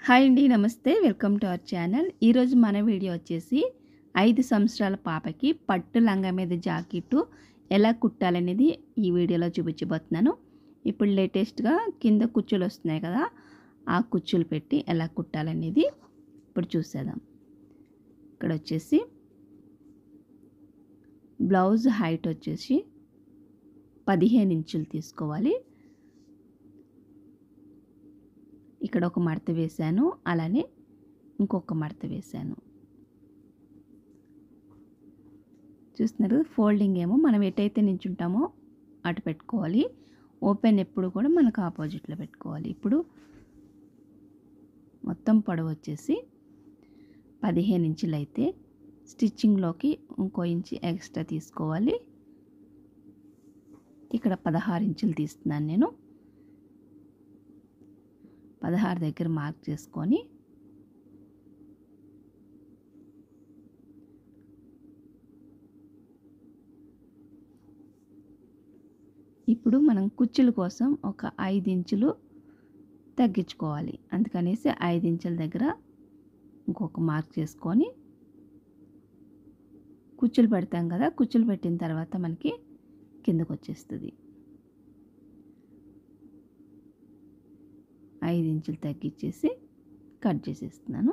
Hi అండి. నమస్తే. Welcome to our channel. ఈరోజు మన వీడియో వచ్చేసి 5 సంవత్సరాల పాపకి పట్టు లంగా మీద జాకెట్టు ఎలా కుట్టాలనేది ఈ వీడియోలో చూపించబోతున్నాను. ఇప్పుడు లేటెస్ట్‌గా కింద కుచ్చులు వస్తున్నాయి కదా! ఆ కుచ్చులు పెట్టి ఎలా కుట్టాలనేది ఇప్పుడు చూసేద్దాం. ఇక్కడ వచ్చేసి బ్లౌజ్ హైట్ వచ్చేసి 15 ఇంచులు తీసుకోవాలి. ఇక్కడ ఒక మడత వేశాను, అలానే ఇంకొక మడత వేశాను. చూస్తున్నారు కదా, ఫోల్డింగ్ ఏమో మనం ఎటైతే నించుంటామో అటు పెట్టుకోవాలి. ఓపెన్ ఎప్పుడు కూడా మనకు ఆపోజిట్లో పెట్టుకోవాలి. ఇప్పుడు మొత్తం పొడవు వచ్చేసి 15 ఇంచులు అయితే స్టిచ్చింగ్లోకి ఇంకో ఇంచు ఎక్స్ట్రా తీసుకోవాలి. ఇక్కడ 16 ఇంచులు తీస్తున్నాను నేను. 16 దగ్గర మార్క్ చేసుకొని ఇప్పుడు మనం కుచ్చుల కోసం ఒక 5 ఇంచులు తగ్గించుకోవాలి. అందుకనేసి 5 ఇంచుల దగ్గర ఇంకొక మార్క్ చేసుకొని కుచ్చులు పెడతాం కదా, కుచ్చులు పెట్టిన తర్వాత మనకి కిందకు వచ్చేస్తుంది. 5 ఇంచులు తగ్గించేసి కట్ చేసేస్తున్నాను.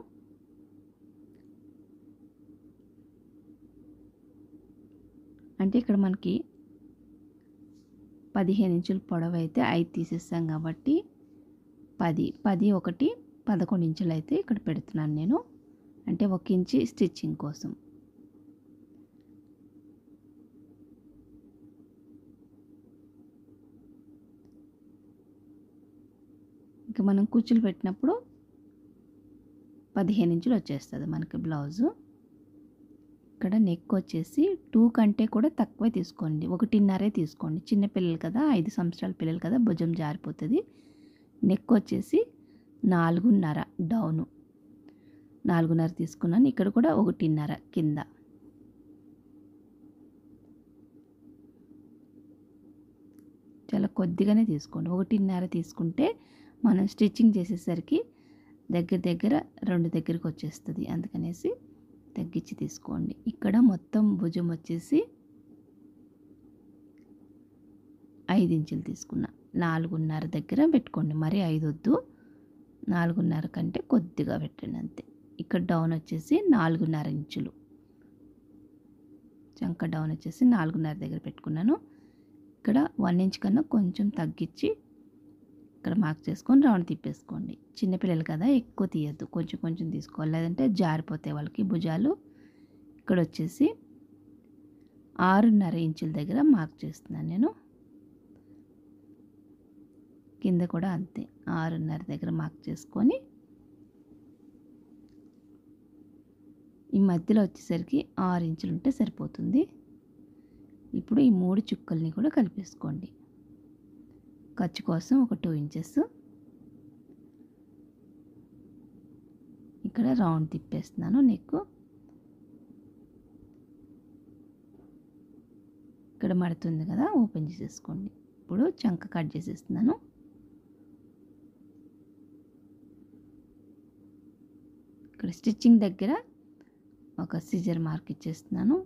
అంటే ఇక్కడ మనకి 15 ఇంచుల పొడవు అయితే 5 తీసేస్తాం కాబట్టి 10 1 11 ఇంచులు అయితే ఇక్కడ పెడుతున్నాను నేను. అంటే 1 ఇంచు స్టిచ్చింగ్ కోసం. ఇంకా మనం కుచ్చులు పెట్టినప్పుడు 15 ఇంచులు వచ్చేస్తుంది మనకి బ్లౌజు. ఇక్కడ నెక్ వచ్చేసి 2 కంటే కూడా తక్కువే తీసుకోండి, 1.5 తీసుకోండి. చిన్న పిల్లలు కదా, 5 సంవత్సరాల పిల్లలు కదా, భుజం జారిపోతుంది. నెక్ వచ్చేసి 4.5 డౌను, 4.5 తీసుకున్నాను. ఇక్కడ కూడా 1.5 కింద. చాలా కొద్దిగానే తీసుకోండి. 1.5 తీసుకుంటే మనం స్టిచ్చింగ్ చేసేసరికి దగ్గర 2 దగ్గరికి వచ్చేస్తుంది. అందుకనేసి తగ్గించి తీసుకోండి. ఇక్కడ మొత్తం భుజం వచ్చేసి 5 ఇంచులు తీసుకున్నా. 4.5 దగ్గర పెట్టుకోండి, మరి 5 వద్దు. 4.5 కంటే కొద్దిగా పెట్టండి అంతే. ఇక్కడ డౌన్ వచ్చేసి 4.5 ఇంచులు. చంక డౌన్ వచ్చేసి 4.5 దగ్గర పెట్టుకున్నాను. ఇక్కడ 1 ఇంచ్ కన్నా కొంచెం తగ్గించి ఇక్కడ మార్క్ చేసుకొని రౌండ్ తిప్పేసుకోండి. చిన్నపిల్లలు కదా, ఎక్కువ తీయద్దు, కొంచెం కొంచెం తీసుకోవాలి, లేదంటే జారిపోతాయి వాళ్ళకి భుజాలు. ఇక్కడ వచ్చేసి 6.5 ఇంచుల దగ్గర మార్క్ చేస్తున్నాను నేను. కింద కూడా అంతే 6.5 దగ్గర మార్క్ చేసుకొని ఈ మధ్యలో వచ్చేసరికి 6 ఇంచులు ఉంటే సరిపోతుంది. ఇప్పుడు ఈ 3 చుక్కల్ని కూడా కలిపేసుకోండి. ఖర్చు కోసం ఒక 2 ఇంచెస్ ఇక్కడ రౌండ్ తిప్పేస్తున్నాను. నెక్ ఇక్కడ మడుతుంది కదా, ఓపెన్ చేసేసుకోండి. ఇప్పుడు చంక కట్ చేసేస్తున్నాను. ఇక్కడ స్టిచ్చింగ్ దగ్గర ఒక సిజర్ మార్క్ ఇచ్చేస్తున్నాను.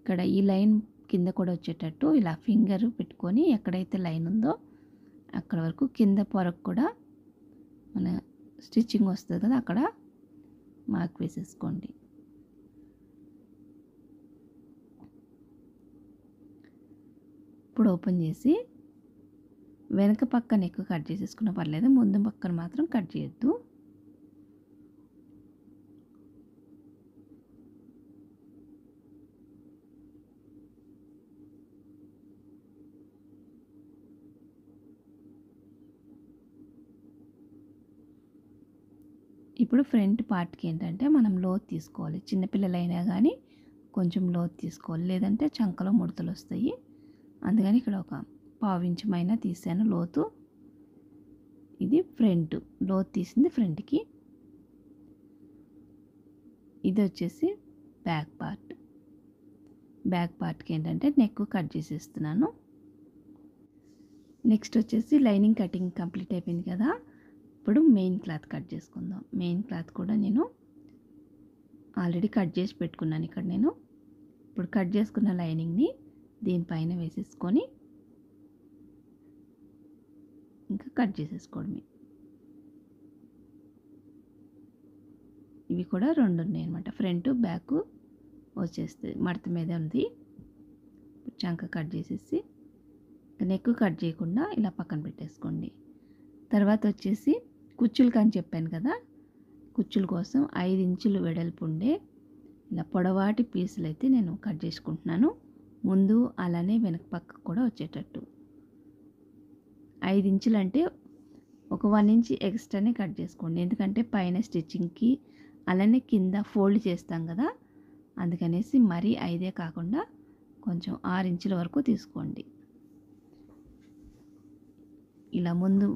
ఇక్కడ ఈ లైన్ కింద కూడా వచ్చేటట్టు ఇలా ఫింగర్ పెట్టుకొని ఎక్కడైతే లైన్ ఉందో అక్కడ వరకు కింద పొరకు కూడా మన స్టిచ్చింగ్ వస్తుంది కదా, అక్కడ మార్క్ వేసేసుకోండి. ఇప్పుడు ఓపెన్ చేసి వెనక పక్కన ఎక్కువ కట్ చేసేసుకున్న పర్లేదు, ముందు పక్కన మాత్రం కట్ చేయొద్దు. ఇప్పుడు ఫ్రంట్ పార్ట్కి ఏంటంటే మనం లోతు తీసుకోవాలి. చిన్నపిల్లలైనా కానీ కొంచెం లోతు తీసుకోవాలి, లేదంటే చంకలో ముడతలు వస్తాయి. అందుకని ఇక్కడ ఒక 1/2 ఇంచు మైనా తీసాను లోతు. ఇది ఫ్రంట్ లోతు తీసింది ఫ్రంట్కి. ఇది వచ్చేసి బ్యాక్ పార్ట్. బ్యాక్ పార్ట్కి ఏంటంటే నెక్ కట్ చేసేస్తున్నాను. నెక్స్ట్ వచ్చేసి లైనింగ్ కటింగ్ కంప్లీట్ అయిపోయింది కదా, ఇప్పుడు మెయిన్ క్లాత్ కట్ చేసుకుందాం. మెయిన్ క్లాత్ కూడా నేను ఆల్రెడీ కట్ చేసి పెట్టుకున్నాను ఇక్కడ నేను. ఇప్పుడు కట్ చేసుకున్న లైనింగ్ని దీనిపైన వేసేసుకొని ఇంకా కట్ చేసేసుకోవడమే. ఇవి కూడా 2 ఉన్నాయి అన్నమాట. ఫ్రంట్ బ్యాక్ వచ్చేస్తుంది, మడత మీద ఉంది. చంక కట్ చేసేసి నెక్ కట్ చేయకుండా ఇలా పక్కన పెట్టేసుకోండి. తర్వాత వచ్చేసి కుచ్చులకి అని చెప్పాను కదా, కుచ్చుల కోసం 5 ఇంచులు వెడల్పు ఉండే ఇలా పొడవాటి పీసులు అయితే నేను కట్ చేసుకుంటున్నాను. ముందు అలానే వెనక పక్క కూడా వచ్చేటట్టు 5 ఇంచులు అంటే ఒక 1 ఇంచ్ ఎక్స్ట్రానే కట్ చేసుకోండి. ఎందుకంటే పైన స్టిచ్చింగ్కి అలానే కింద ఫోల్డ్ చేస్తాం కదా, అందుకనేసి మరీ 5 కాకుండా కొంచెం 6 ఇంచుల వరకు తీసుకోండి. ఇలా ముందు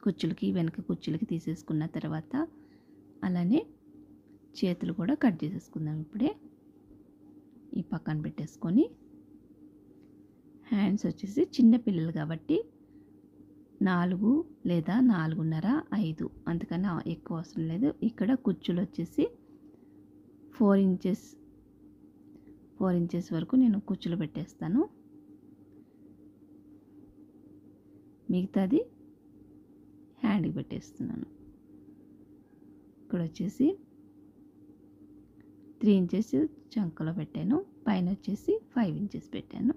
కుచ్చులకి వెనక కుచ్చులకి తీసేసుకున్న తర్వాత అలానే చేతులు కూడా కట్ చేసేసుకుందాం. ఇప్పుడే ఈ పక్కన పెట్టేసుకొని హ్యాండ్స్ వచ్చేసి చిన్న పిల్లలు కాబట్టి 4 లేదా 4.5, 5 అంతకన్నా ఎక్కువ అవసరం లేదు. ఇక్కడ కుచ్చులు వచ్చేసి 4 ఇంచెస్ వరకు నేను కుచ్చులు పెట్టేస్తాను. మిగతాది హ్యాండ్కి పెట్టేస్తున్నాను. ఇక్కడ వచ్చేసి 3 ఇంచెస్ చంకలో పెట్టాను, పైన వచ్చేసి 5 ఇంచెస్ పెట్టాను.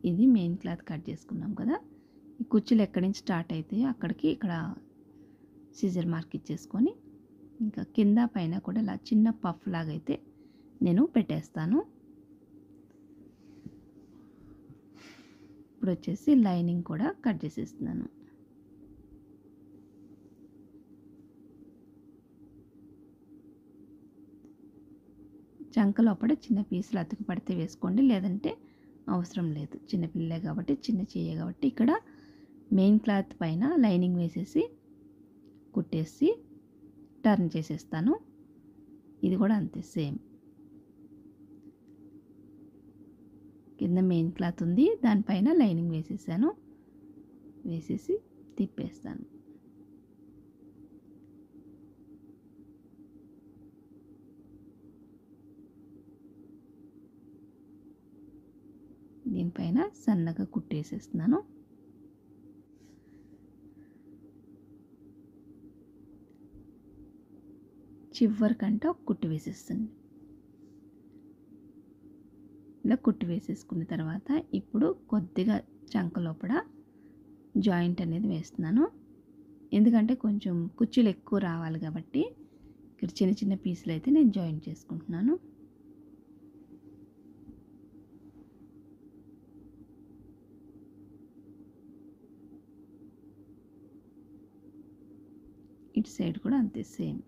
ఇది మెయిన్ క్లాత్ కట్ చేసుకున్నాం కదా. ఈ కుచ్చులు ఎక్కడి నుంచి స్టార్ట్ అవుతాయో అక్కడికి ఇక్కడ సిజర్ మార్క్ ఇచ్చేసుకొని ఇంకా కింద పైన కూడా ఇలా చిన్న పఫ్ లాగా అయితే నేను పెట్టేస్తాను. ఇప్పుడు వచ్చేసి లైనింగ్ కూడా కట్ చేసేస్తున్నాను. చంక లోపల చిన్న పీసులు అతుకు పడితే వేసుకోండి, లేదంటే అవసరం లేదు. చిన్నపిల్లలే కాబట్టి చిన్న చెయ్య కాబట్టి ఇక్కడ మెయిన్ క్లాత్ పైన లైనింగ్ వేసేసి కుట్టేసి టర్న్ చేసేస్తాను. ఇది కూడా అంతే సేమ్. కింద మెయిన్ క్లాత్ ఉంది, దానిపైన లైనింగ్ వేసేసాను, వేసేసి తిప్పేస్తాను. దీనిపైన సన్నగా కుట్టేసేస్తున్నాను. చివరికంట కుట్టు వేసేస్తుంది. ఇలా కుట్టు వేసేసుకున్న తర్వాత ఇప్పుడు కొద్దిగా చంక లోపల జాయింట్ అనేది వేస్తున్నాను. ఎందుకంటే కొంచెం కుచ్చులు ఎక్కువ రావాలి కాబట్టి ఇక్కడ చిన్న చిన్న పీసులు అయితే నేను జాయింట్ చేసుకుంటున్నాను. ఇటు సైడ్ కూడా అంతే సేమ్.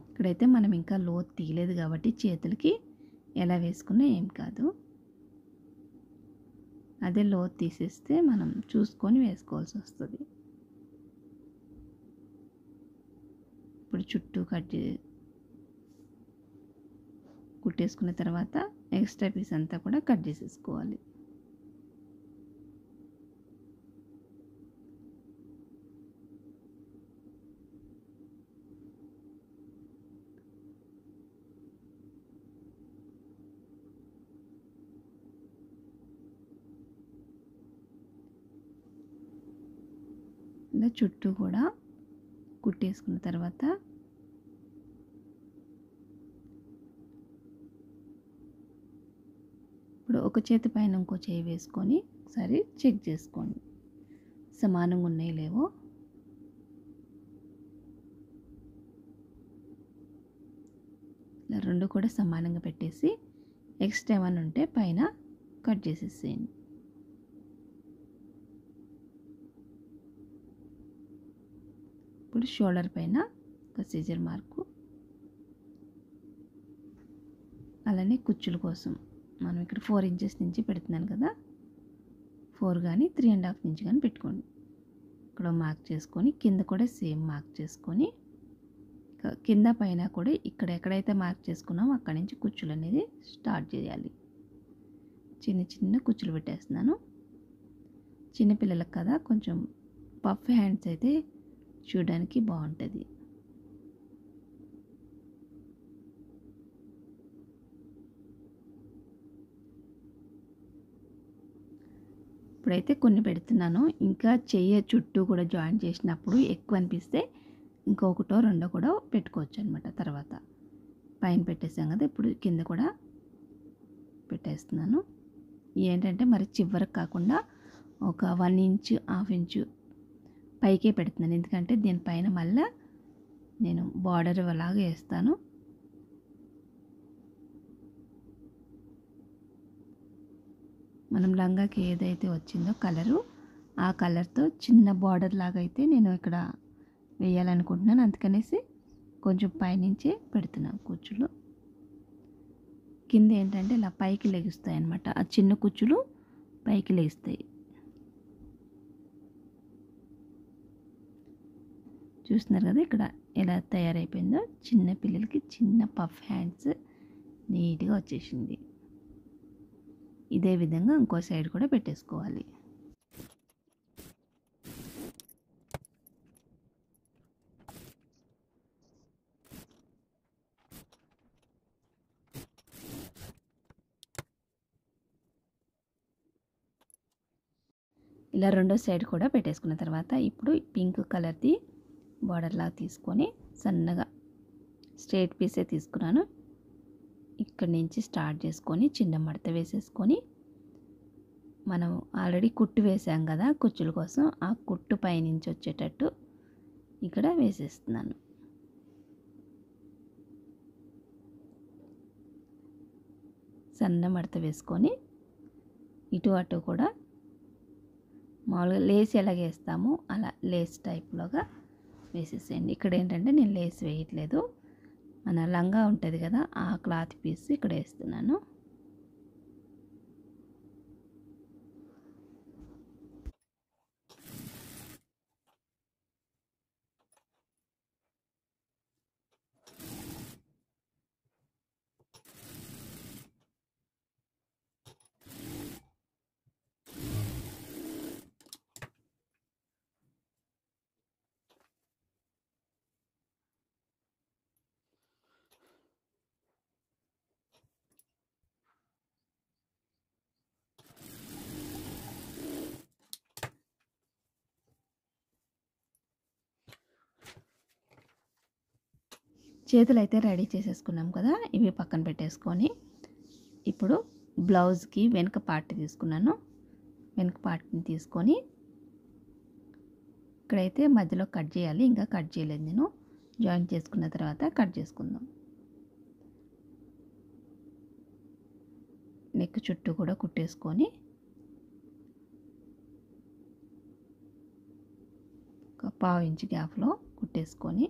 ఇక్కడైతే మనం ఇంకా లోతు తీయలేదు కాబట్టి చేతులకి ఎలా వేసుకున్నా ఏం కాదు. అదే లోతు తీసేస్తే మనం చూసుకొని వేసుకోవాల్సి వస్తుంది. ఇప్పుడు చుట్టూ కుట్టేసుకున్న తర్వాత ఎక్స్ట్రా పీస్ అంతా కూడా కట్ చేసేసుకోవాలి. ఇలా చుట్టూ కూడా కుట్టేసుకున్న తర్వాత ఇప్పుడు ఒక చేతి పైన ఇంకో చేయి వేసుకొని ఒకసారి చెక్ చేసుకోండి సమానంగా ఉన్నాయో లేవో. ఇలా రెండు కూడా సమానంగా పెట్టేసి ఎక్స్ట్రా ఏమైనా ఉంటే పైన కట్ చేసేసేయండి. ఇప్పుడు షోల్డర్ పైన ఒక సిజర్ మార్కు, అలానే కుచ్చుల కోసం మనం ఇక్కడ 4 ఇంచెస్ నుంచి పెడుతున్నాను కదా, 4 కానీ 3.5 ఇంచ్ కానీ పెట్టుకోండి. ఇక్కడ మార్క్ చేసుకొని కింద కూడా సేమ్ మార్క్ చేసుకొని కింద పైన కూడా ఇక్కడ ఎక్కడైతే మార్క్ చేసుకున్నామో అక్కడి నుంచి కుచ్చులు అనేది స్టార్ట్ చేయాలి. చిన్న చిన్న కుచ్చులు పెట్టేస్తున్నాను. చిన్నపిల్లలకు కదా కొంచెం పఫ్ హ్యాండ్స్ అయితే చూడడానికి బాగుంటుంది. ఇప్పుడైతే కొన్ని పెడుతున్నాను. ఇంకా చెయ్యి చుట్టూ కూడా జాయిన్ చేసినప్పుడు ఎక్కువ అనిపిస్తే ఇంకొకటో రెండో కూడా పెట్టుకోవచ్చు అనమాట. తర్వాత పైన పెట్టేసాం కదా, ఇప్పుడు కింద కూడా పెట్టేస్తున్నాను. ఏంటంటే మరి చివరికి కాకుండా ఒక 1 ఇంచ్ 1/2 ఇంచు పైకే పెడుతున్నాను. ఎందుకంటే దీనిపైన మళ్ళీ నేను బార్డర్ అలాగే వేస్తాను. మనం లంగాకి ఏదైతే వచ్చిందో కలరు, ఆ కలర్తో చిన్న బార్డర్ లాగా అయితే నేను ఇక్కడ వేయాలనుకుంటున్నాను. అందుకనేసి కొంచెం పైనుంచే పెడుతున్నాను కుచ్చులు. కింద ఏంటంటే ఇలా పైకి లెగుస్తాయి అన్నమాట. ఆ చిన్న కుచ్చులు పైకి లేస్తాయి. చూస్తున్నారు కదా ఇక్కడ ఎలా తయారైపోయిందో. చిన్న పిల్లలకి చిన్న పఫ్ హ్యాండ్స్ నీట్గా వచ్చేసింది. ఇదే విధంగా ఇంకో సైడ్ కూడా పెట్టేసుకోవాలి. ఇలా రెండో సైడ్ కూడా పెట్టేసుకున్న తర్వాత ఇప్పుడు పింక్ కలర్ది బార్డర్లా తీసుకొని సన్నగా స్ట్రైట్ పీసే తీసుకున్నాను. ఇక్కడి నుంచి స్టార్ట్ చేసుకొని చిన్న మడత వేసేసుకొని మనం ఆల్రెడీ కుట్టు వేసాం కదా కుచ్చుల కోసం, ఆ కుట్టు పైనుంచి వచ్చేటట్టు ఇక్కడ వేసేస్తున్నాను. సన్న మడత వేసుకొని ఇటు అటు కూడా మామూలుగా లేస్ ఎలాగేస్తామో అలా లేస్ టైప్లోగా వేసేసేయండి. ఇక్కడ ఏంటంటే నేను లేస్ వేయట్లేదు, మన లంగా ఉంటుంది కదా ఆ క్లాత్ పీస్ ఇక్కడ వేస్తున్నాను. చేతులు అయితే రెడీ చేసేసుకున్నాం కదా, ఇవి పక్కన పెట్టేసుకొని ఇప్పుడు బ్లౌజ్కి వెనక పార్ట్ తీసుకున్నాను. వెనక పార్ట్ని తీసుకొని ఇక్కడైతే మధ్యలో కట్ చేయాలి. ఇంకా కట్ చేయలేదు నేను. జాయిన్ చేసుకున్న తర్వాత కట్ చేసుకుందాం. నెక్ చుట్టూ కూడా కుట్టేసుకొని ఒక 1/2 ఇంచ్ గ్యాప్లో కుట్టేసుకొని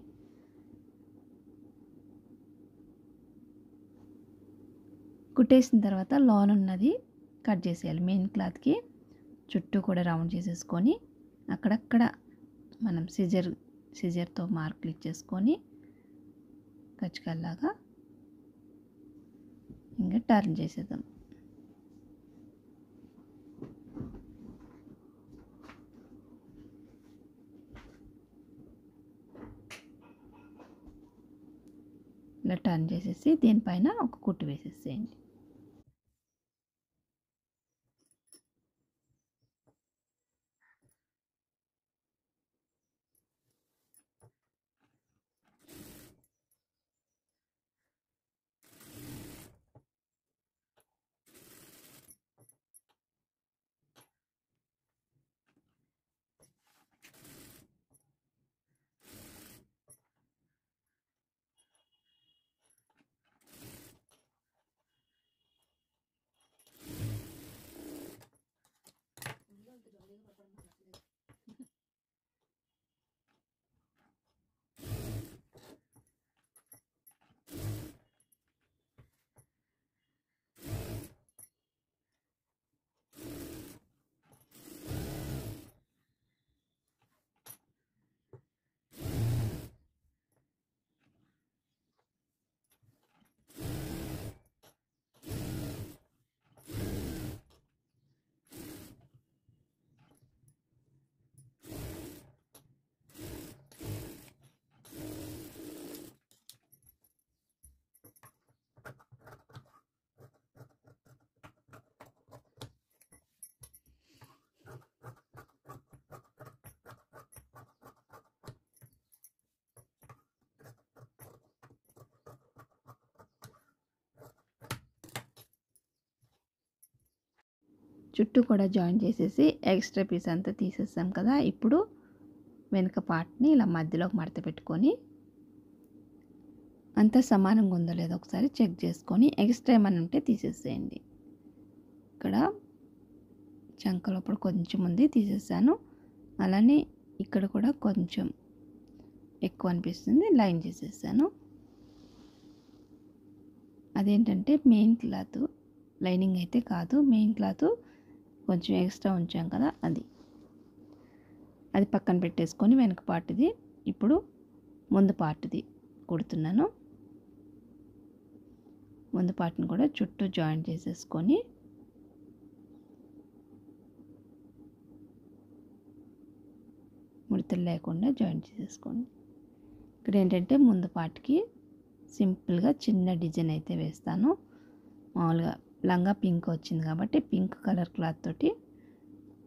కుట్టేసిన తర్వాత లోన్ ఉన్నది కట్ చేసేయాలి. మెయిన్ క్లాత్కి చుట్టూ కూడా రౌండ్ చేసేసుకొని అక్కడక్కడ మనం సిజర్తో మార్కులు ఇచ్చేసుకొని కచ్చికల్లాగా ఇంకా టర్న్ చేసేద్దాం. ఇలా టర్న్ చేసేసి దీనిపైన ఒక కుట్టు వేసేసేయండి. చుట్టూ కూడా జాయిన్ చేసేసి ఎక్స్ట్రా పీస్ అంతా తీసేసాం కదా. ఇప్పుడు వెనుక పార్ట్ని ఇలా మధ్యలోకి మడత పెట్టుకొని అంతా సమానంగా ఉందో లేదో ఒకసారి చెక్ చేసుకొని ఎక్స్ట్రా ఏమైనా ఉంటే తీసేసేయండి. ఇక్కడ చంక లోపల కొంచెం ఉంది తీసేసాను. అలానే ఇక్కడ కూడా కొంచెం ఎక్కువ అనిపిస్తుంది, లైన్ చేసేసాను. అదేంటంటే మెయిన్ క్లాత్, లైనింగ్ అయితే కాదు, మెయిన్ క్లాత్ కొంచెం ఎక్స్ట్రా ఉంచాం కదా, అది పక్కన పెట్టేసుకొని వెనక పార్ట్ది ఇప్పుడు ముందు పార్ట్ది కుడుతున్నాను. ముందు పార్ట్ని కూడా చుట్టూ జాయిన్ చేసేసుకొని ముడతలు లేకుండా జాయిన్ చేసేసుకోండి. ఇక్కడ ఏంటంటే ముందు పార్ట్కి సింపుల్గా చిన్న డిజైన్ అయితే వేస్తాను. మామూలుగా లంగా పింక్ వచ్చింది కాబట్టి పింక్ కలర్ క్లాత్ తోటి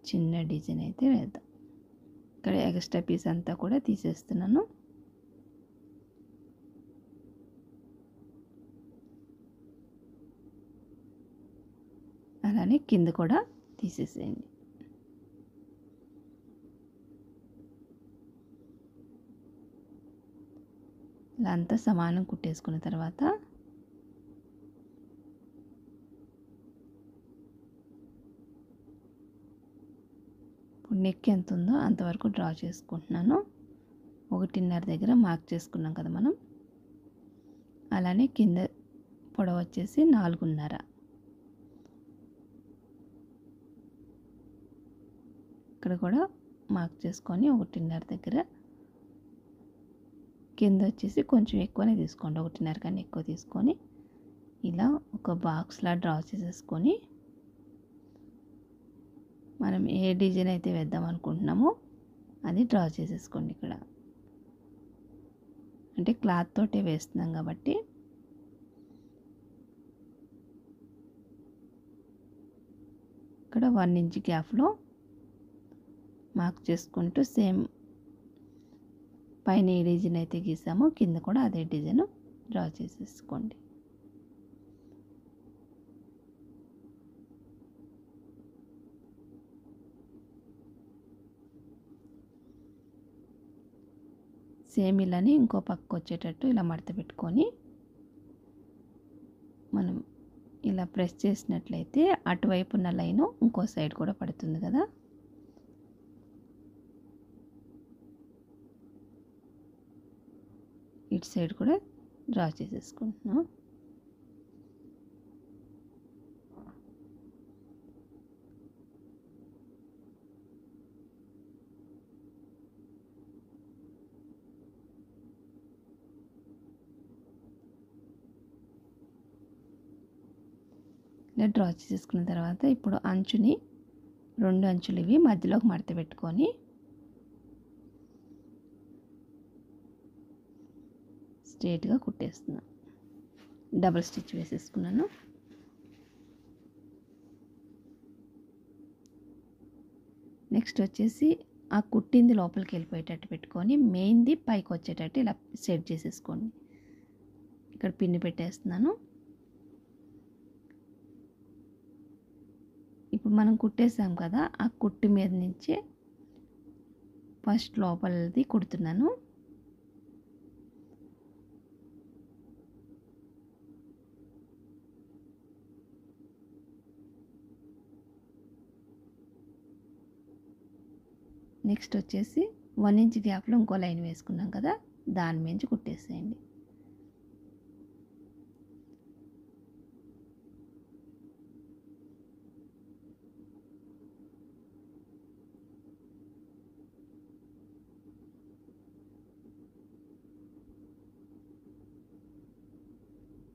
చిన్న డిజైన్ అయితే వేద్దాం. ఇక్కడ ఎక్స్ట్రా పీస్ అంతా కూడా తీసేస్తున్నాను. అలానే కింద కూడా తీసేసేయండి. ఇలా అంతా సమానం కుట్టేసుకున్న తర్వాత ఇప్పుడు నెక్ ఎంత ఉందో అంతవరకు డ్రా చేసుకుంటున్నాను. 1.5 దగ్గర మార్క్ చేసుకున్నాం కదా మనం. అలానే కింద పొడవు వచ్చేసి 4.5. ఇక్కడ కూడా మార్క్ చేసుకొని 1.5 దగ్గర, కింద వచ్చేసి కొంచెం ఎక్కువనే తీసుకోండి, 1.5 కన్నా ఎక్కువ తీసుకొని ఇలా ఒక బాక్స్లా డ్రా చేసేసుకొని మనం ఏ డిజైన్ అయితే వేద్దాం అనుకుంటున్నామో అది డ్రా చేసేసుకోండి. ఇక్కడ అంటే క్లాత్ తోటే వేస్తున్నాం కాబట్టి ఇక్కడ 1 ఇంచ్ గ్యాప్లో మార్క్ చేసుకుంటూ సేమ్ పైన ఏ డిజైన్ అయితే గీసామో కింద కూడా అదే డిజైన్ డ్రా చేసేసుకోండి. సేమ్ ఇలానే ఇంకో పక్క వచ్చేటట్టు ఇలా మడత పెట్టుకొని మనం ఇలా ప్రెస్ చేసినట్లయితే అటువైపు ఉన్న లైను ఇంకో సైడ్ కూడా పడుతుంది కదా. ఇటు సైడ్ కూడా డ్రా చేసేసుకుంటున్నాం. ఇలా డ్రా చేసేసుకున్న తర్వాత ఇప్పుడు అంచుని 2 అంచులు ఇవి మధ్యలోకి మడత పెట్టుకొని స్ట్రైట్గా కుట్టేస్తున్నాను. డబుల్ స్టిచ్ వేసేసుకున్నాను. నెక్స్ట్ వచ్చేసి ఆ కుట్టింది లోపలికి వెళ్ళిపోయేటట్టు పెట్టుకొని మెయిన్ది పైకి వచ్చేటట్టు ఇలా సెట్ చేసేసుకోండి. ఇక్కడ పిన్ని పెట్టేస్తున్నాను. ఇప్పుడు మనం కుట్టేసాం కదా, ఆ కుట్టు మీద నుంచి ఫస్ట్ లోపలిది కుడుతున్నాను. నెక్స్ట్ వచ్చేసి 1 ఇంచ్ గ్యాప్లో ఇంకో లైన్ వేసుకున్నాం కదా, దాని మించి కుట్టేసేయండి.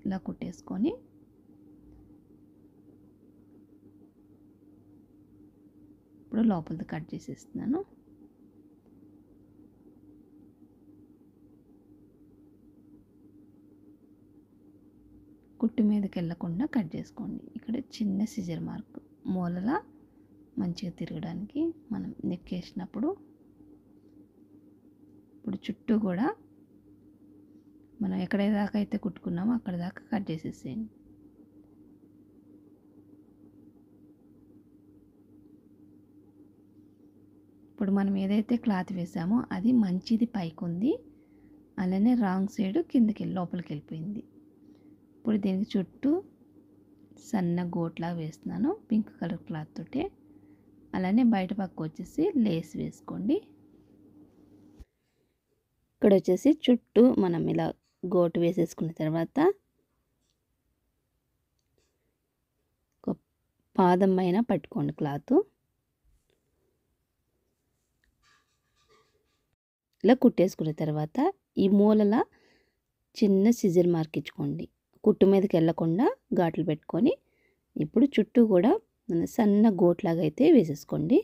ఇలా కుట్టేసుకొని ఇప్పుడు లోపలిది కట్ చేసేస్తున్నాను. కుట్టు మీదకి వెళ్ళకుండా కట్ చేసుకోండి. ఇక్కడ చిన్న సిజర్ మార్క్ మూలల మంచిగా తిరగడానికి మనం నెక్కేసినప్పుడు ఇప్పుడు చుట్టూ కూడా మనం ఎక్కడ దాకా అయితే కుట్టుకున్నామో అక్కడ దాకా కట్ చేసేసేయండి. ఇప్పుడు మనం ఏదైతే క్లాత్ వేసామో అది మంచిది పైకి ఉంది, అలానే రాంగ్ సైడ్ కిందకి లోపలికి వెళ్ళిపోయింది. ఇప్పుడు దీనికి చుట్టూ సన్న గోట్లా వేస్తున్నాను పింక్ కలర్ క్లాత్ తోటి. అలానే బయట పక్క వచ్చేసి లేస్ వేసుకోండి. ఇక్కడ వచ్చేసి చుట్టూ మనం ఇలా గోటు వేసేసుకున్న తర్వాత ఒక పాదం పైన పట్టుకోండి క్లాత్. ఇలా కుట్టేసుకున్న తర్వాత ఈ మూలల చిన్న సిజర్ మార్క్ ఇచ్చుకోండి. కుట్టు మీదకి వెళ్ళకుండా ఘాట్లు పెట్టుకొని ఇప్పుడు చుట్టూ కూడా సన్న గోట్లాగా అయితే వేసేసుకోండి.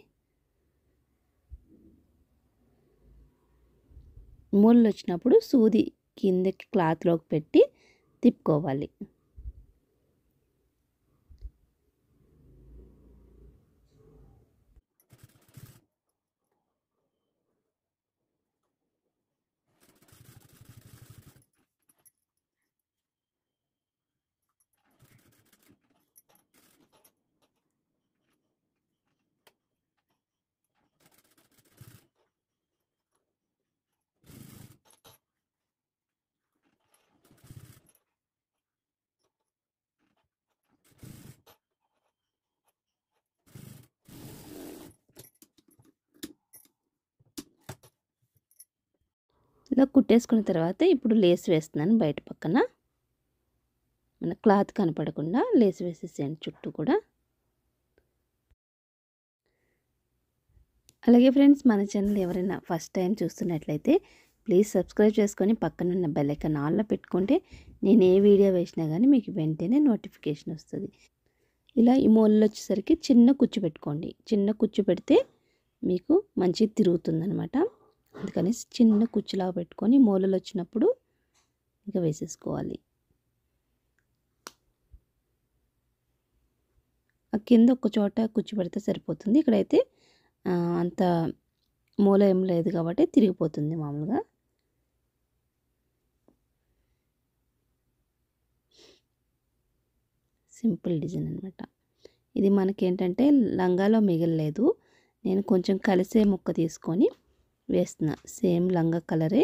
మూలలు వచ్చినప్పుడు సూది కిందకి క్లాత్లోకి పెట్టి తిప్పుకోవాలి. ఇలా కుట్టేసుకున్న తర్వాత ఇప్పుడు లేస్ వేస్తున్నాను. బయట పక్కన మన క్లాత్ కనపడకుండా లేస్ వేసేసేయండి చుట్టూ కూడా. అలాగే ఫ్రెండ్స్, మన ఛానల్ ఎవరైనా ఫస్ట్ టైం చూస్తున్నట్లయితే ప్లీజ్ సబ్స్క్రైబ్ చేసుకొని పక్కనున్న బెల్ ఐకాన్ ఆన్లో పెట్టుకుంటే నేను ఏ వీడియో వేసినా కానీ మీకు వెంటనే నోటిఫికేషన్ వస్తుంది. ఇలా ఈ మూలలో వచ్చేసరికి చిన్న కుచ్చు పెట్టుకోండి. చిన్న కుచ్చు పెడితే మీకు మంచిగా తిరుగుతుందనమాట. అందుకని చిన్న కుచ్చులాగా పెట్టుకొని మూలలు వచ్చినప్పుడు ఇంకా వేసేసుకోవాలి. ఆ కింద ఒక చోట కుచ్చు పెడితే సరిపోతుంది. ఇక్కడైతే అంత మూల ఏం లేదు కాబట్టి తిరిగిపోతుంది మామూలుగా. సింపుల్ డిజైన్ అనమాట. ఇది మనకేంటంటే లంగాలో మిగలలేదు, నేను కొంచెం కలిసే ముక్క తీసుకొని వేస్తున్నా. సేమ్ లంగా కలరే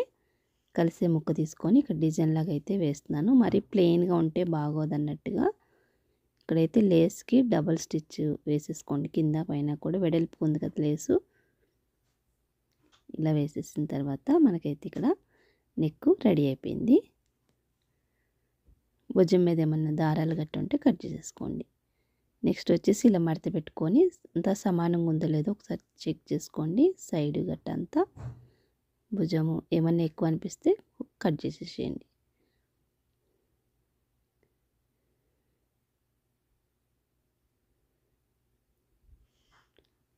కలిసే ముక్క తీసుకొని ఇక్కడ డిజైన్ లాగా అయితే వేస్తున్నాను. మరి ప్లెయిన్గా ఉంటే బాగోదన్నట్టుగా ఇక్కడైతే లేస్కి డబల్ స్టిచ్ వేసేసుకోండి. కింద పైన కూడా వెడల్పు ఉంది కదా లేసు. ఇలా వేసేసిన తర్వాత మనకైతే ఇక్కడ నెక్ రెడీ అయిపోయింది. భుజం మీద ఏమన్నా దారాలు గట్ట ఉంటే కట్ చేసేసుకోండి. నెక్స్ట్ వచ్చేసి ఇలా మడత పెట్టుకొని అంతా సమానంగా ఉందో లేదో ఒకసారి చెక్ చేసుకోండి. సైడ్ గట్ట అంతా భుజము ఏమన్నా ఎక్కువ అనిపిస్తే కట్ చేసేసేయండి.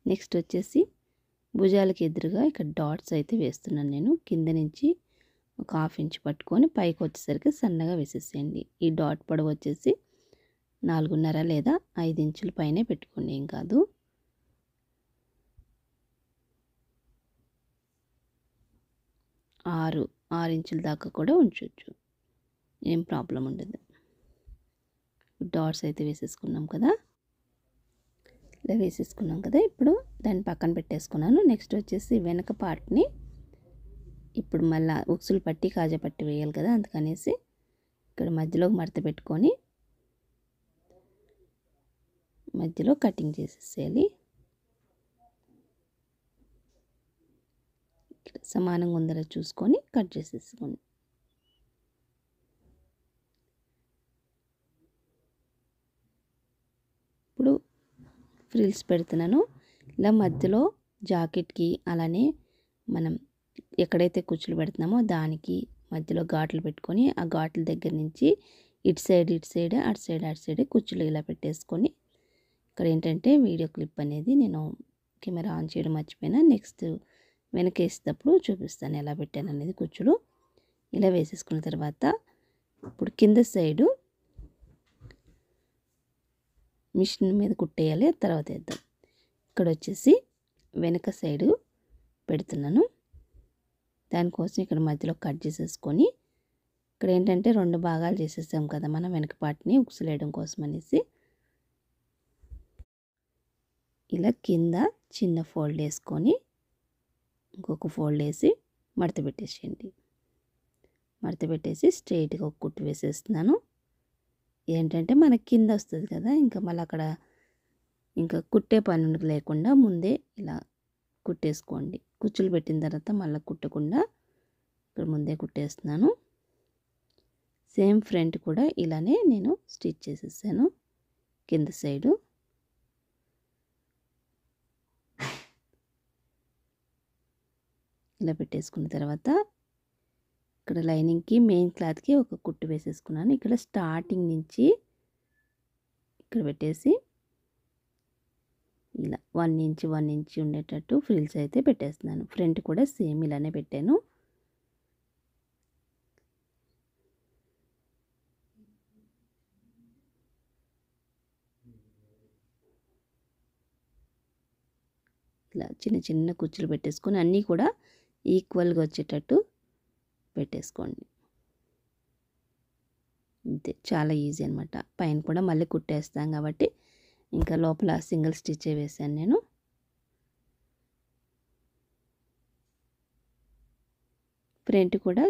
నెక్స్ట్ వచ్చేసి భుజాలకి ఎదురుగా ఇక్కడ డాట్స్ అయితే వేస్తున్నాను నేను. కింద నుంచి ఒక 1/2 ఇంచ్ పట్టుకొని పైకి వచ్చేసరికి సన్నగా వేసేసేయండి. ఈ డాట్ పొడవు వచ్చేసి 4.5 లేదా 5 ఇంచుల పైనే పెట్టుకోండి, ఏం కాదు. ఆరు ఇంచుల దాకా కూడా ఉంచవచ్చు, ఏం ప్రాబ్లం ఉండదు. డాట్స్ అయితే వేసేసుకున్నాం కదా. ఇలా వేసేసుకున్నాం కదా. ఇప్పుడు దాన్ని పక్కన పెట్టేసుకున్నాను. నెక్స్ట్ వచ్చేసి వెనక పార్ట్ని ఇప్పుడు మళ్ళీ ఉక్సులు పట్టి కాజా పట్టి వేయాలి కదా. అందుకనేసి ఇక్కడ మధ్యలో మడత పెట్టుకొని మధ్యలో కటింగ్ చేసేసేయాలి. సమానంగా ఉందరో చూసుకొని కట్ చేసేసుకోండి. ఇప్పుడు ఫ్రిల్స్ పెడుతున్నాను. ఇలా మధ్యలో జాకెట్కి అలానే మనం ఎక్కడైతే కుచ్చులు పెడుతున్నామో దానికి మధ్యలో ఘాట్లు పెట్టుకొని ఆ ఘాట్ల దగ్గర నుంచి ఇటు సైడ్ అటు సైడ్ కుచ్చులు ఇలా పెట్టేసుకొని ఇక్కడ ఏంటంటే వీడియో క్లిప్ అనేది నేను కెమెరా ఆన్ చేయడం మర్చిపోయినా. నెక్స్ట్ వెనకేసేటప్పుడు చూపిస్తాను ఎలా పెట్టాను అనేది కుచ్చులు. ఇలా వేసేసుకున్న తర్వాత ఇప్పుడు కింద సైడు మిషన్ మీద కుట్టేయాలి, తర్వాత వేద్దాం. ఇక్కడ వచ్చేసి వెనక సైడు పెడుతున్నాను. దానికోసం ఇక్కడ మధ్యలో కట్ చేసేసుకొని ఇక్కడ ఏంటంటే 2 భాగాలు చేసేసాం కదా మనం వెనక పార్ట్ని ఉక్సులేయడం కోసం అనేసి ఇలా కింద చిన్న ఫోల్డ్ వేసుకొని ఇంకొక ఫోల్డ్ వేసి మడత పెట్టేసేయండి. మడత పెట్టేసి స్ట్రైట్గా ఒక కుట్టు వేసేస్తున్నాను. ఏంటంటే మనకి కింద వస్తుంది కదా, ఇంకా మళ్ళీ అక్కడ ఇంకా కుట్టే పని లేకుండా ముందే ఇలా కుట్టేసుకోండి. కుచ్చులు పెట్టిన తర్వాత మళ్ళీ కుట్టకుండా ఇక్కడ ముందే కుట్టేస్తున్నాను. సేమ్ ఫ్రంట్ కూడా ఇలానే నేను స్టిచ్ చేసేసాను. కింద సైడు ఇలా పెట్టేసుకున్న తర్వాత ఇక్కడ లైనింగ్కి మెయిన్ క్లాత్కి ఒక కుట్టు వేసేసుకున్నాను. ఇక్కడ స్టార్టింగ్ నుంచి ఇక్కడ పెట్టేసి ఇలా 1 ఇంచ్ 1 ఇంచ్ ఉండేటట్టు ఫ్రిల్స్ అయితే పెట్టేస్తున్నాను. ఫ్రంట్ కూడా సేమ్ ఇలానే పెట్టాను. ఇలా చిన్న చిన్న కుచ్చులు పెట్టేసుకొని అన్నీ కూడా ఈక్వల్గా వచ్చేటట్టు పెట్టేసుకోండి. అంతే, చాలా ఈజీ అనమాట. పైన కూడా మళ్ళీ కుట్టేస్తాం కాబట్టి ఇంకా లోపల సింగిల్ స్టిచ్ వేసాను నేను. ఫ్రంట్ కూడా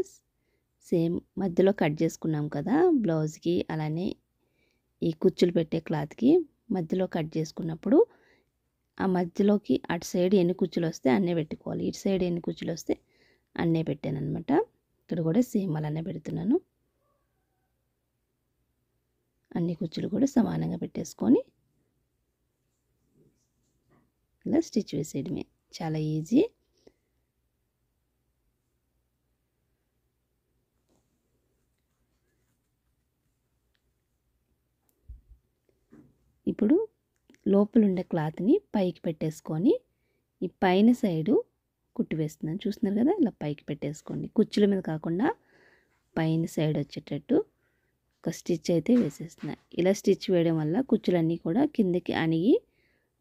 సేమ్ మధ్యలో కట్ చేసుకున్నాం కదా బ్లౌజ్కి, అలానే ఈ కుచ్చులు పెట్టే క్లాత్కి మధ్యలో కట్ చేసుకున్నప్పుడు ఆ మధ్యలోకి అటు సైడ్ ఎన్ని కుచ్చులు వస్తే అన్నే పెట్టుకోవాలి, ఇటు సైడ్ ఎన్ని కుచ్చులు వస్తే అన్నే పెట్టాను అనమాట. ఇక్కడ కూడా సేమ్ అలానే పెడుతున్నాను. అన్ని కుచ్చులు కూడా సమానంగా పెట్టేసుకొని ఇలా స్టిచ్ వేసేయడమే, చాలా ఈజీ. ఇప్పుడు లోపల ఉండే క్లాత్ని పైకి పెట్టేసుకొని ఈ పైన సైడు కుట్టు వేస్తున్నాను. చూస్తున్నారు కదా, ఇలా పైకి పెట్టేసుకోండి. కుచ్చుల మీద కాకుండా పైన సైడ్ వచ్చేటట్టు ఒక స్టిచ్ అయితే వేసేస్తున్నా. ఇలా స్టిచ్ వేయడం వల్ల కుచ్చులన్నీ కూడా కిందకి అణిగి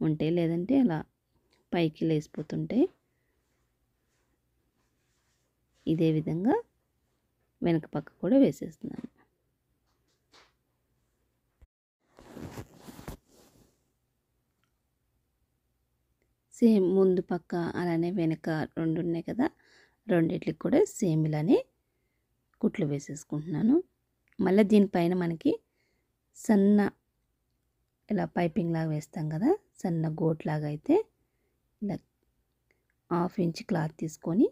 ఉంటాయి, లేదంటే అలా పైకి లేసిపోతుంటాయి. ఇదే విధంగా వెనక పక్క కూడా వేసేస్తున్నాను. సేమ్ ముందు పక్క అలానే వెనక రెండు ఉన్నాయి కదా, రెండిట్లకి కూడా సేమ్ ఇలానే కుట్లు వేసేసుకుంటున్నాను. మళ్ళీ దీనిపైన మనకి సన్న ఇలా పైపింగ్ లాగా వేస్తాం కదా, సన్న గోట్ లాగా అయితే ఇలా 1/2 ఇంచ్ క్లాత్ తీసుకొని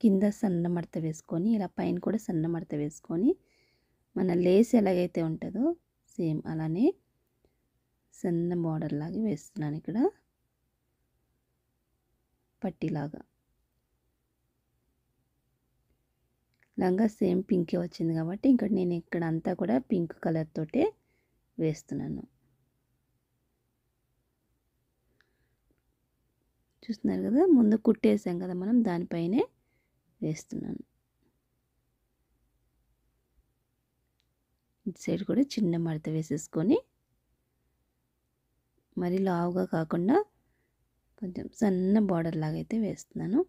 కింద సన్న మడత వేసుకొని ఇలా పైన కూడా సన్న మడత వేసుకొని మన లేస్ ఎలాగైతే ఉంటుందో సేమ్ అలానే సన్న బార్డర్ లాగా వేస్తున్నాను. ఇక్కడ పట్టీలాగా లంగా సేమ్ పింకే వచ్చింది కాబట్టి ఇక్కడ నేను ఇక్కడ అంతా కూడా పింక్ కలర్ తోటే వేస్తున్నాను. చూస్తున్నారు కదా, ముందు కుట్టేసాం కదా మనం, దానిపైనే వేస్తున్నాను. ఇటు సైడ్ కూడా చిన్న మడత వేసేసుకొని మరి లావుగా కాకుండా కొంచెం సన్న బార్డర్ లాగా అయితే వేస్తున్నాను.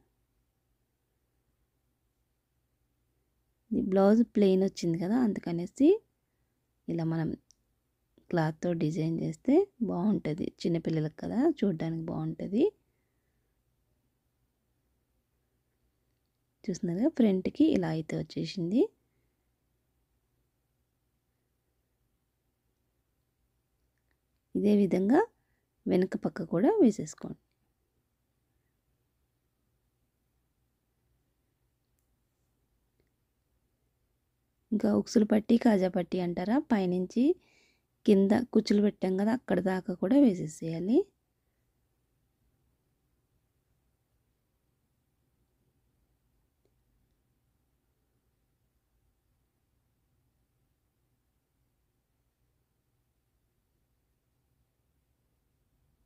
ఈ బ్లౌజ్ ప్లెయిన్ వచ్చింది కదా, అందుకనేసి ఇలా మనం క్లాత్తో డిజైన్ చేస్తే బాగుంటుంది. చిన్నపిల్లలకు కదా, చూడడానికి బాగుంటుంది. చూస్తున్నారుగా, ఫ్రంట్కి ఇలా అయితే వచ్చేసింది. ఇదే విధంగా వెనుక పక్క కూడా వేసేసుకోండి. ఇంకా ఉక్సులు పట్టి కాజా పట్టి అంటారా, పైనుంచి కింద కుచ్చులు పెట్టాం కదా అక్కడ దాకా కూడా వేసేసేయాలి.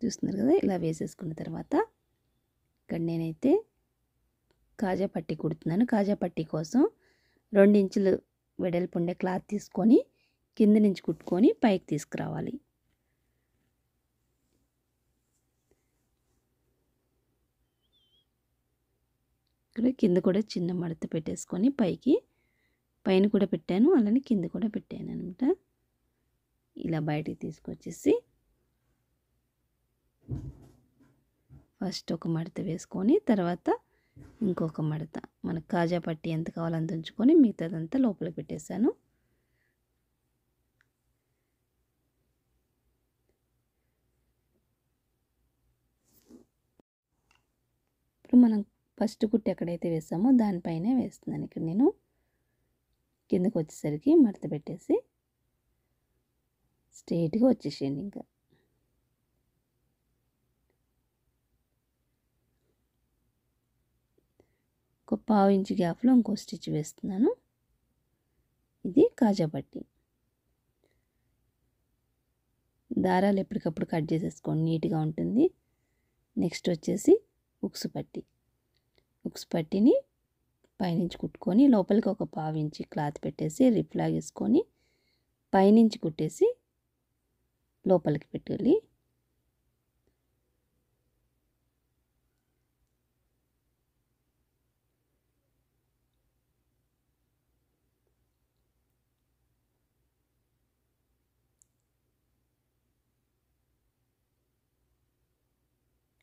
చూస్తున్నారు కదా, ఇలా వేసేసుకున్న తర్వాత ఇక్కడ నేనైతే కాజా పట్టి కుడుతున్నాను. కాజా పట్టి కోసం 2 ఇంచులు వెడల్పు ఉండే క్లాత్ తీసుకొని కింద నుంచి కుట్టుకొని పైకి తీసుకురావాలి. ఇక్కడ కింద కూడా చిన్న మడత పెట్టేసుకొని పైన కూడా పెట్టాను, అలానే కింద కూడా పెట్టాను అనమాట. ఇలా బయటికి తీసుకొచ్చేసి ఫస్ట్ ఒక మడత వేసుకొని తర్వాత ఇంకొక మడత మనకు కాజా పట్టి ఎంత కావాలో అంత ఉంచుకొని మిగతాదంతా లోపల పెట్టేశాను. ఇప్పుడు మనం ఫస్ట్ కుట్టు ఎక్కడైతే వేసామో దానిపైనే వేస్తున్నాను. ఇక్కడ నేను కిందకు వచ్చేసరికి మడత పెట్టేసి స్ట్రైట్గా వచ్చేసేయండి. ఇంకా ఒక పావు ఇంచు గ్యాప్లో ఇంకో స్టిచ్ వేస్తున్నాను. ఇది కాజా పట్టి. దారాలు ఎప్పటికప్పుడు కట్ చేసేసుకోండి, నీట్గా ఉంటుంది. నెక్స్ట్ వచ్చేసి ఉక్సు పట్టి. ఉక్సు పట్టిని పైనుంచి కుట్టుకొని లోపలికి ఒక పావు ఇంచి క్లాత్ పెట్టేసి రిప్ లాగేసుకొని పైనుంచి కుట్టేసి లోపలికి పెట్టాలి.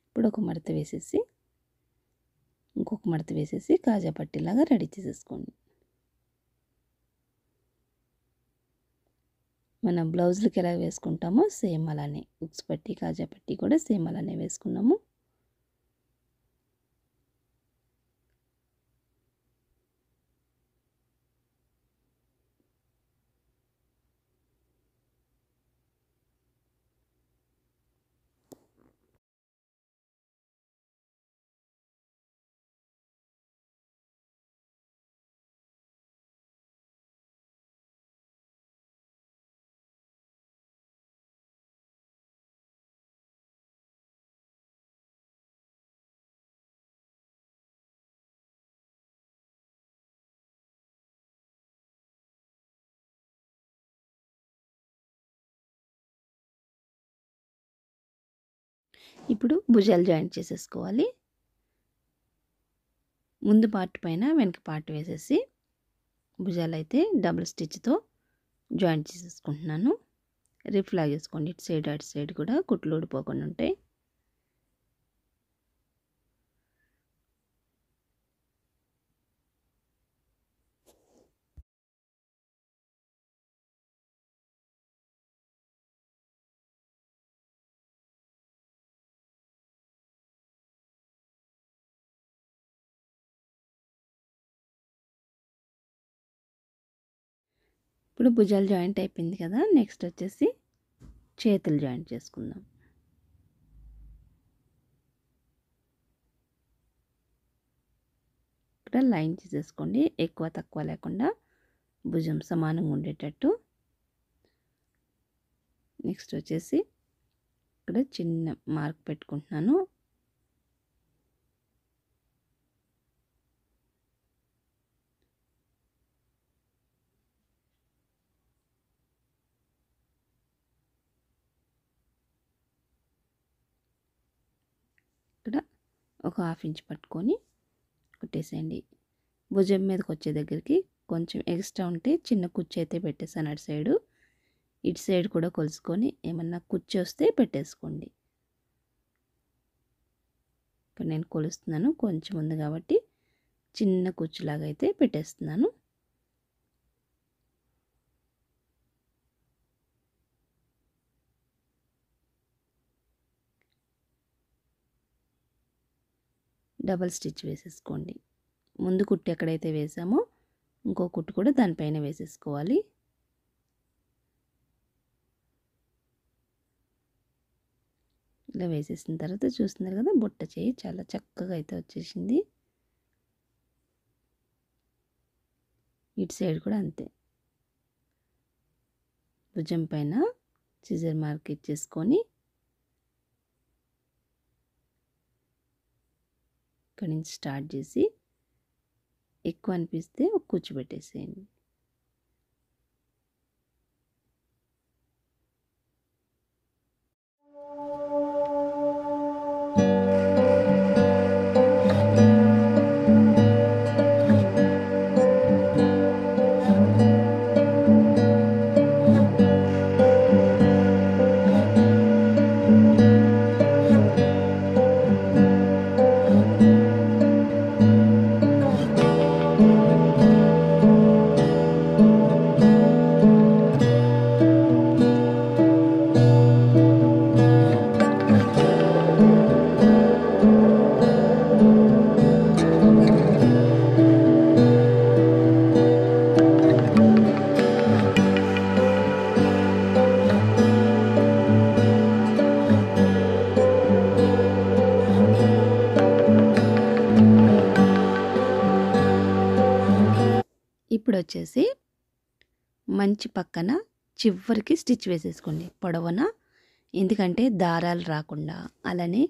ఇప్పుడు ఒక మడత వేసేసి ఇంకొక మడత వేసేసి కాజా పట్టీలాగా రెడీ చేసేసుకోండి. మనం బ్లౌజులకి ఎలా వేసుకుంటామో సేమ్ అలానే ఉక్స్ పట్టి కాజా పట్టి కూడా సేమ్ అలానే వేసుకున్నాము. ఇప్పుడు భుజాలు జాయింట్ చేసేసుకోవాలి. ముందు పార్ట్ పైన వెనక పార్ట్ వేసేసి భుజాలు అయితే డబుల్ స్టిచ్తో జాయింట్ చేసేసుకుంటున్నాను. రిప్ లాగేసుకోండి. ఇటు సైడ్ అటు సైడ్ కూడా కుట్లు ఊడిపోకుండా ఉంటాయి. ఇప్పుడు భుజాలు జాయింట్ అయిపోయింది కదా. నెక్స్ట్ వచ్చేసి చేతులు జాయింట్ చేసుకుందాం. ఇక్కడ లైన్ చేసేసుకోండి, ఎక్కువ తక్కువ లేకుండా భుజం సమానంగా ఉండేటట్టు. నెక్స్ట్ వచ్చేసి ఇక్కడ చిన్న మార్క్ పెట్టుకుంటున్నాను. ఇక్కడ ఒక హాఫ్ ఇంచ్ పట్టుకొని కుట్టేసేయండి. భుజం మీదకి వచ్చే దగ్గరికి కొంచెం ఎక్స్ట్రా ఉంటే చిన్న కుచ్చు అయితే పెట్టేసాను అటు సైడు. ఇటు సైడ్ కూడా కొలుసుకొని ఏమన్నా కుచ్చు వస్తే పెట్టేసుకోండి. ఇక్కడ నేను కొలుస్తున్నాను, కొంచెం ఉంది కాబట్టి చిన్న కుచ్చులాగా అయితే పెట్టేస్తున్నాను. డబల్ స్టిచ్ వేసేసుకోండి. ముందు కుట్టు ఎక్కడైతే వేసామో ఇంకో కుట్టు కూడా దానిపైన వేసేసుకోవాలి. ఇలా వేసేసిన తర్వాత చూస్తున్నారు కదా, బుట్ట చేయి చాలా చక్కగా అయితే వచ్చేసింది. ఇటు సైడ్ కూడా అంతే. భుజం పైన సిజర్ మార్క్ ఇచ్చేసుకొని ఇక్కడి నుంచి స్టార్ట్ చేసి ఎక్కువ అనిపిస్తే ఒక కుచ్చు పెట్టేసేయండి. వచ్చేసి మంచి పక్కన చివరికి స్టిచ్ వేసేసుకోండి పొడవున, ఎందుకంటే దారాలు రాకుండా అలానే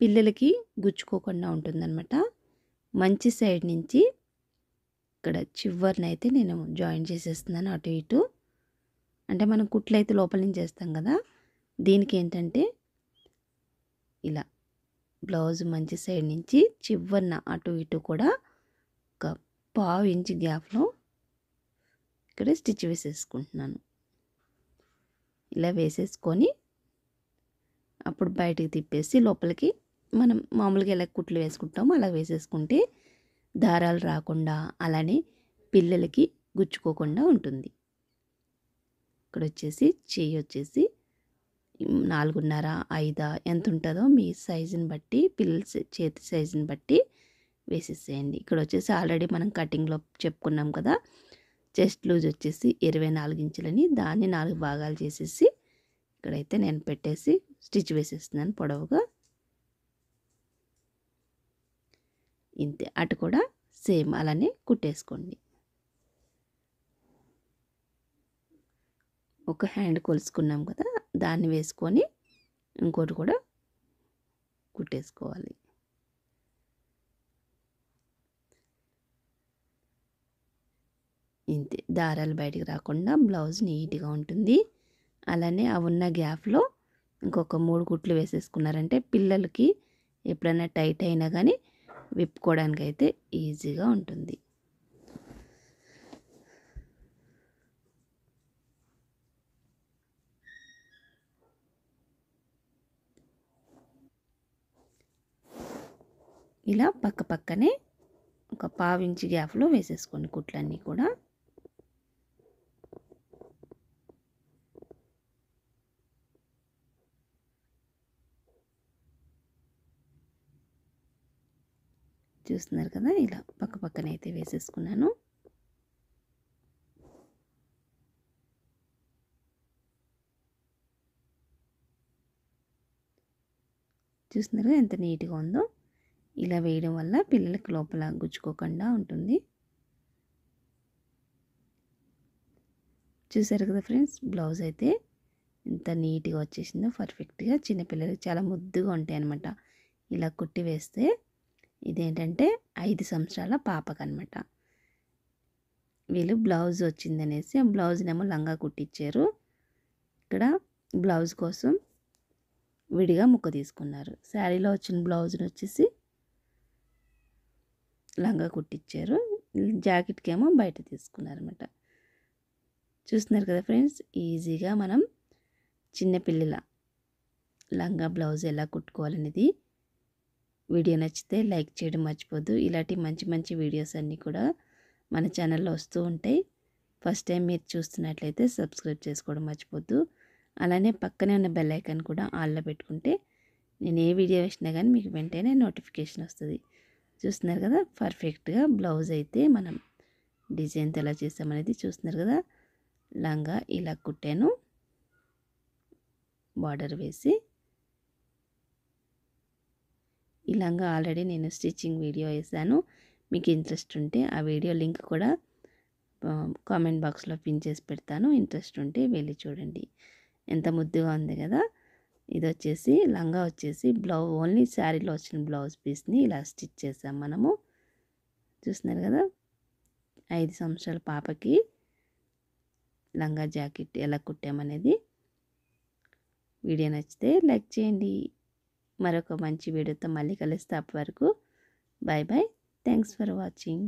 పిల్లలకి గుచ్చుకోకుండా ఉంటుందన్నమాట. మంచి సైడ్ నుంచి ఇక్కడ చివరినైతే నేను జాయిన్ చేసేస్తున్నాను అటు ఇటు. అంటే మనం కుట్లు అయితే లోపల నుంచి చేస్తాం కదా, దీనికి ఏంటంటే ఇలా బ్లౌజ్ మంచి సైడ్ నుంచి చివరిన అటు ఇటు కూడా ఒక 1/2 ఇంచ్ గ్యాప్లో ఇక్కడ స్టిచ్ వేసేసుకుంటున్నాను. ఇలా వేసేసుకొని అప్పుడు బయటికి తిప్పేసి లోపలికి మనం మామూలుగా ఎలా కుట్లు వేసుకుంటామో అలా వేసేసుకుంటే దారాలు రాకుండా అలానే పిల్లలకి గుచ్చుకోకుండా ఉంటుంది. ఇక్కడ వచ్చేసి చెయ్యి వచ్చేసి 4.5 5 ఎంత ఉంటుందో మీ సైజుని బట్టి, పిల్లల చేతి సైజుని బట్టి వేసేసేయండి. ఇక్కడ వచ్చేసి ఆల్రెడీ మనం కటింగ్లో చెప్పుకున్నాం కదా, చెస్ట్ లూజ్ వచ్చేసి 24 ఇంచులని, దాన్ని 4 భాగాలు చేసేసి ఇక్కడైతే నేను పెట్టేసి స్టిచ్ వేసేస్తున్నాను పొడవుగా. ఇంతే, అటు కూడా సేమ్ అలానే కుట్టేసుకోండి. ఒక హ్యాండ్ కొలుసుకున్నాం కదా, దాన్ని వేసుకొని ఇంకోటి కూడా కుట్టేసుకోవాలి. ఇంతే, దారాలు బయటికి రాకుండా బ్లౌజ్ నీట్గా ఉంటుంది. అలానే ఆ ఉన్న గ్యాప్లో ఇంకొక 3 కుట్లు వేసేసుకున్నారంటే పిల్లలకి ఎప్పుడైనా టైట్ అయినా కానీ విప్పుకోవడానికి అయితే ఈజీగా ఉంటుంది. ఇలా పక్క పక్కనే ఒక 1/2 ఇంచ్ గ్యాప్లో వేసేసుకోండి కుట్లన్నీ కూడా. చూస్తున్నారు కదా, ఇలా పక్క పక్కన అయితే వేసేసుకున్నాను. చూస్తున్నారు కదా ఎంత నీట్గా ఉందో. ఇలా వేయడం వల్ల పిల్లలకి లోపల గుచ్చుకోకుండా ఉంటుంది. చూసారు కదా ఫ్రెండ్స్, బ్లౌజ్ అయితే ఎంత నీట్గా వచ్చేసిందో పర్ఫెక్ట్గా. చిన్నపిల్లలకి చాలా ముద్దుగా ఉంటాయి అన్నమాట ఇలా కుట్టి వేస్తే. ఇదేంటంటే 5 సంవత్సరాల పాపకనమాట. వీళ్ళు బ్లౌజ్ వచ్చిందనేసి ఆ బ్లౌజ్నేమో లంగా కుట్టించారు. ఇక్కడ బ్లౌజ్ కోసం విడిగా ముక్క తీసుకున్నారు. శారీలో వచ్చిన బ్లౌజ్ని వచ్చేసి లంగా కుట్టించారు, జాకెట్కి ఏమో బయట తీసుకున్నారన్నమాట. చూస్తున్నారు కదా ఫ్రెండ్స్, ఈజీగా మనం చిన్నపిల్లల లంగా బ్లౌజ్ ఎలా కుట్టుకోవాలనేది. వీడియో నచ్చితే లైక్ చేయడం మర్చిపోద్దు. ఇలాంటి మంచి మంచి వీడియోస్ అన్నీ కూడా మన ఛానల్లో వస్తూ ఉంటాయి. ఫస్ట్ టైం మీరు చూస్తున్నట్లయితే సబ్స్క్రైబ్ చేసుకోవడం మర్చిపోద్దు. అలానే పక్కనే ఉన్న బెల్ ఐకాన్ కూడా ఆన్లో పెట్టుకుంటే నేను ఏ వీడియో వేసినా కానీ మీకు వెంటనే నోటిఫికేషన్ వస్తుంది. చూస్తున్నారు కదా, పర్ఫెక్ట్గా బ్లౌజ్ అయితే మనం డిజైన్తో ఎలా చేస్తామనేది చూస్తున్నారు కదా. లంగా ఇలా కుట్టాను, బార్డర్ వేసి. ఈ లంగా ఆల్రెడీ నేను స్టిచ్చింగ్ వీడియో వేసాను. మీకు ఇంట్రెస్ట్ ఉంటే ఆ వీడియో లింక్ కూడా కామెంట్ బాక్స్లో పిన్ చేసి పెడతాను. ఇంట్రెస్ట్ ఉంటే వెళ్ళి చూడండి. ఎంత ముద్దుగా ఉంది కదా. ఇది వచ్చేసి లంగా వచ్చేసి ఓన్లీ శారీలో వచ్చిన బ్లౌజ్ పీస్ని ఇలా స్టిచ్ చేసాం మనము. చూస్తున్నారు కదా, 5 సంవత్సరాల పాపకి లంగా జాకెట్ ఎలా కుట్టామనేది. వీడియో నచ్చితే లైక్ చేయండి. మరొక మంచి వీడియోతో మళ్ళీ కలుస్తే. అప్పటి వరకు bye bye. Thanks for watching.